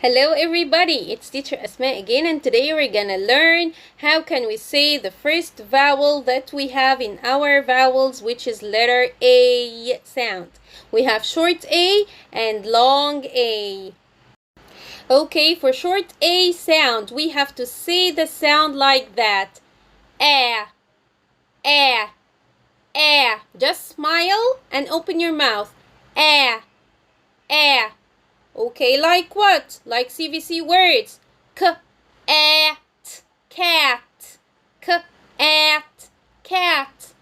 Hello everybody, it's teacher Asma again, and today we're gonna learn how can we say the first vowel that we have in our vowels, which is letter A sound. We have short A and long A. Okay, for short A sound, we have to say the sound like that. A, A, A. Just smile and open your mouth. A, A. Okay, like what? Like CVC words. At, cat. At, cat.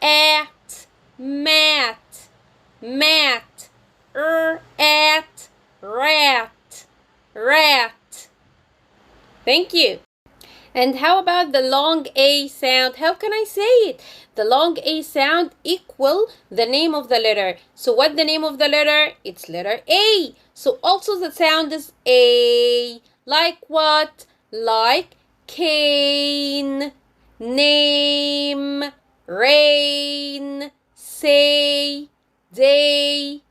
At, mat. Mat. At, rat. Rat. Thank you. And how about the long A sound? How can I say it? The long A sound equal the name of the letter. So what the name of the letter? It's letter A. So also the sound is A. Like what? Like cane, name, rain, say, day,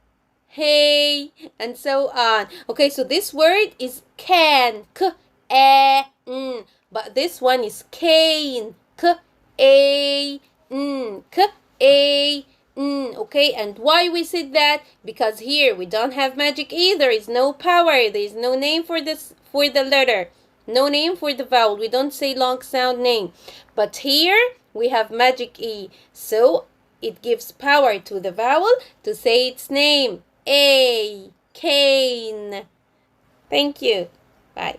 hey, and so on. Okay, so this word is can, k-a-n. But this one is cane, k-a-n, k-a-n. Okay, and why we said that? Because here we don't have magic E. There is no power. There is no name for this, for the letter. No name for the vowel. We don't say long sound name. But here we have magic E. So it gives power to the vowel to say its name. A, cane. Thank you. Bye.